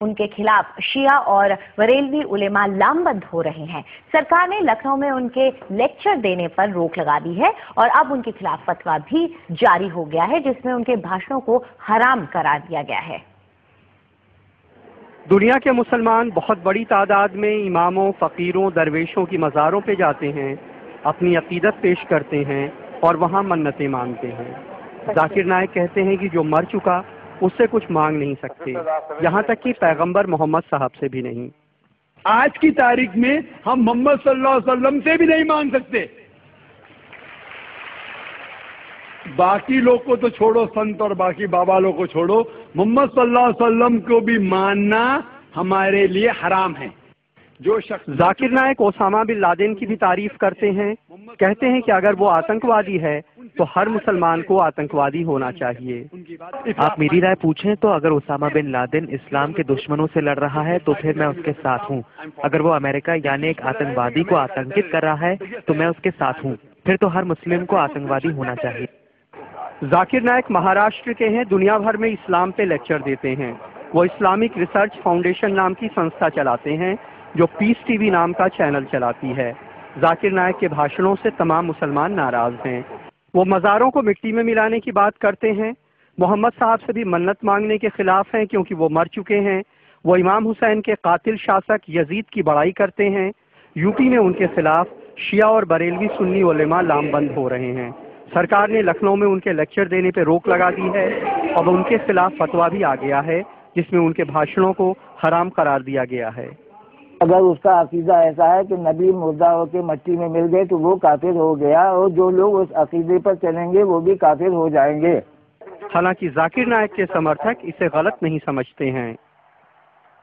ان کے خلاف شیعہ اور بریلوی علماء لامبند ہو رہے ہیں۔ سرکار نے لکھنؤ میں ان کے لیکچر دینے پر روک لگا دی ہے اور اب ان کے خلاف فتویٰ بھی جاری ہو گیا ہے جس میں ان کے بھاشنوں کو حرام قرار دیا گیا ہے۔ دنیا کے مسلمان بہت بڑی تعداد میں اماموں، فقیروں، درویشوں کی مزاروں پہ جاتے ہیں، اپنی عقیدت پیش کرتے ہیں اور وہاں منتیں مانگتے ہیں۔ ذاکر نائک کہتے ہیں کہ جو مر چکا اس سے کچھ مانگ نہیں سکتے، یہاں تک کہ پیغمبر محمد صاحب سے بھی نہیں۔ آج کی تاریخ میں ہم محمد صلی اللہ علیہ وسلم سے بھی نہیں مانگ سکتے۔ باقی لوگ کو تو چھوڑو، سنت اور باقی بابا لوگ کو چھوڑو، محمد صلی اللہ علیہ وسلم کو بھی ماننا ہمارے لیے حرام ہے۔ جو شخص ذاکر نائک اسامہ بن لادن کی بھی تعریف کرتے ہیں، کہتے ہیں کہ اگر وہ آتنکوادی ہے تو ہر مسلمان کو آتنکوادی ہونا چاہیے۔ آپ میری رائے پوچھیں تو اگر اسامہ بن لادن اسلام کے دشمنوں سے لڑ رہا ہے تو پھر میں اس کے ساتھ ہوں۔ اگر وہ امریکہ یعنی ایک آتنکوادی کو آتنکت کر رہا ہے تو میں اس کے ساتھ ہوں۔ پھر تو ہر مسلم کو آتنکوادی ہونا چاہیے۔ ذاکر نائک مہاراشٹر کے ہیں، دنیا بھر میں اسلام پہ لیکچر دیتے ہیں۔ وہ اسلامک ریسرچ فاؤنڈیشن نام کی سنستھا چلاتے ہیں جو پیس ٹی وی نام کا چینل چلاتی ہے۔ ذاکر نائک کے بھاشنوں سے تمام مسلمان ناراض ہیں۔ وہ مزاروں کو مٹی میں ملانے کی بات کرتے ہیں، محمد صاحب سے بھی منت مانگنے کے خلاف ہیں کیونکہ وہ مر چکے ہیں۔ وہ امام حسین کے قاتل شاسک یزید کی بڑائی کرتے ہیں۔ یو پی میں ان کے خلاف شیعہ اور بریلوی سنی علماء لامبند ہو رہے ہیں۔ سرکار نے لکھنؤ میں ان کے لیکچر دینے پہ روک لگا دی ہے اور ان کے خلاف فتویٰ بھی آ گیا ہے جس میں ان کے بھاشنوں کو حرام قرار دیا گیا ہے۔ اگر اس کا عقیدہ ایسا ہے کہ نبی مردہ ہو کے مٹی میں مل گئے تو وہ کافر ہو گیا، اور جو لوگ اس عقیدے پر چلیں گے وہ بھی کافر ہو جائیں گے۔ حالانکہ ذاکر نائک کے سمرتھک اسے غلط نہیں سمجھتے ہیں۔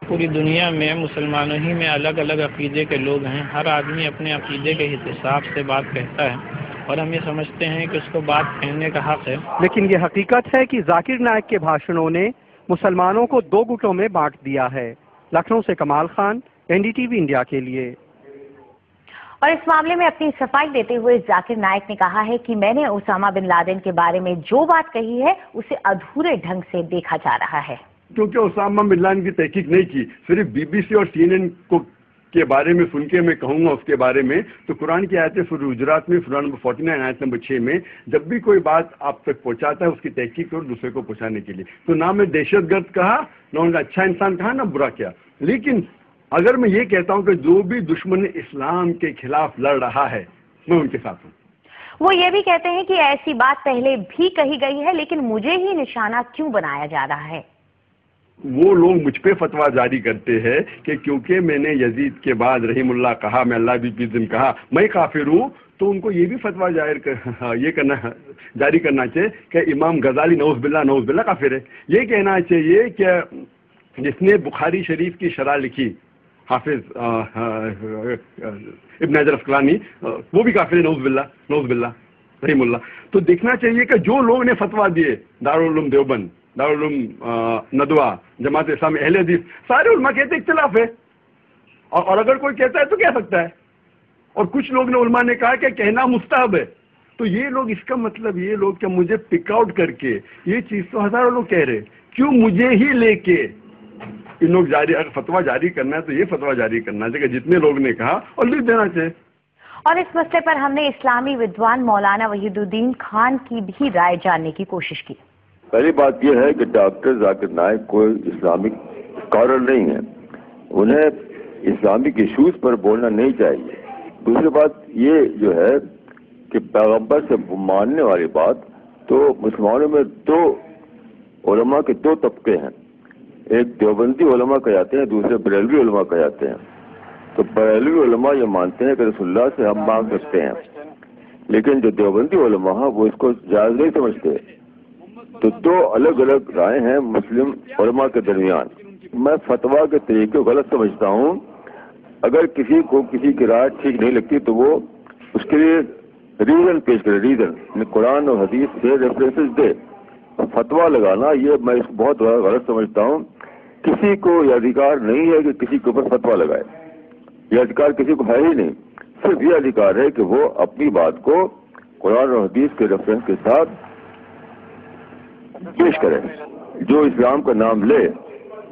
پوری دنیا میں مسلمانوں ہی میں الگ الگ عقیدے کے لوگ ہیں، ہر آدمی اپنے عقیدے کے حساب سے بات کہتا ہے اور ہم یہ سمجھتے ہیں کہ اس کو بات کہنے کا حق ہے۔ لیکن یہ حقیقت ہے کہ ذاکر نائک کے بھاشنوں نے مسلمانوں کو دو گٹوں میں بانٹ دیا ہے۔ لکھنؤ سے کمال خان، NDTV انڈیا کے لیے۔ اور اس معاملے میں اپنی صفائی دیتے ہوئے ذاکر نائک نے کہا ہے کہ میں نے اسامہ بن لادن کے بارے میں جو بات کہی ہے اسے ادھورے ڈھنگ سے دیکھا جا رہا ہے۔ کیونکہ اسامہ بن لادن کی تحقیق نہیں کی، صرف BBC اور CNN کو کے بارے میں سن کے میں کہوں گا اس کے بارے میں، تو قرآن کی آیت سورہ حجرات میں سورہ نمبر 49 آیت نمبر 6 میں جب بھی کوئی بات آپ تک پہنچاتا ہے اس کی تحقیق کرو دوسرے کو پہنچانے کے لیے۔ تو نہ میں دہشت گرد کہا، نہ ان کا اچھا انسان کہا، نہ برا کیا۔ لیکن اگر میں یہ کہتا ہوں کہ جو بھی دشمن اسلام کے خلاف لڑ رہا ہے میں ان کے ساتھ ہوں۔ وہ یہ بھی کہتے ہیں کہ ایسی بات پہلے بھی کہی گئی ہے لیکن مجھے ہی نشانہ کیوں بنایا جا رہا ہے۔ وہ لوگ مجھ پہ فتویٰ جاری کرتے ہیں کہ کیونکہ میں نے یزید کے بعد رحیم اللہ کہا، میں اللہ بھی دن کہا، میں کافر ہوں، تو ان کو یہ بھی فتویٰ جاری کرنا چاہیے کہ امام غزالی نعوذ باللہ کافر ہے۔ یہ کہنا چاہیے کہ جس نے بخاری شریف کی شرح لکھی حافظ ابن حجر عسقلانی، وہ بھی کافر ہے، نعوذ باللہ رحیم اللہ۔ تو دیکھنا چاہیے کہ جو لوگ نے فتویٰ دیے، دارالعلوم دیوبند، دارالعلوم ندوہ، جماعت اسلامی، اہل حدیث، سارے علماء کہتے اختلاف ہے، اور اگر کوئی کہتا ہے تو کہہ سکتا ہے، اور کچھ لوگ نے علماء نے کہا کہ کہنا مستحب ہے۔ تو یہ لوگ، اس کا مطلب یہ لوگ کہ مجھے پک آؤٹ کر کے یہ چیز تو ہزاروں لوگ کہہ رہے، کیوں مجھے ہی لے کے ان لوگ اگر فتویٰ جاری کرنا ہے تو یہ فتویٰ جاری کرنا چاہیے کہ جتنے لوگ نے کہا اور لکھ دینا چاہیے۔ اور اس مسئلے پر ہم نے اسلامی ودوان مولانا وحید الدین خان کی بھی رائے جاننے کی کوشش کی۔ پہلی بات یہ ہے کہ ڈاکٹر ذاکر نائک کوئی اسلامک اسکالر نہیں ہے، انہیں اسلامک ایشوز پر بولنا نہیں چاہیے۔ دوسری بات یہ جو ہے کہ پیغمبر سے ماننے والی بات، تو مسلمانوں میں دو علماء کے دو طبقے ہیں، ایک دیوبندی علماء کہلاتے ہیں، دوسرے بریلوی علماء کہلاتے ہیں۔ تو بریلوی علماء یہ مانتے ہیں کہ رسول اللہ سے ہم مانگ سکتے ہیں، لیکن جو دیوبندی علماء ہیں وہ اس کو جائز نہیں سمجھتے۔ تو دو الگ الگ رائے ہیں مسلم علماء کے درمیان۔ میں فتویٰ کے طریقے کو غلط سمجھتا ہوں۔ اگر کسی کو کسی کی رائے ٹھیک نہیں لگتی تو وہ اس کے لیے ریزن پیش کرے، ریزن قرآن اور حدیث سے ریفرنسز دے۔ فتویٰ لگانا یہ میں اس کو بہت غلط سمجھتا ہوں۔ کسی کو یہ ادھیکار نہیں ہے کہ کسی کے اوپر فتویٰ لگائے، یہ ادھیکار کسی کو ہے ہی نہیں۔ صرف یہ ادھیکار ہے کہ وہ اپنی بات کو قرآن اور حدیث کے ریفرنس کے ساتھ پیش کرے۔ جو اسلام کا نام لے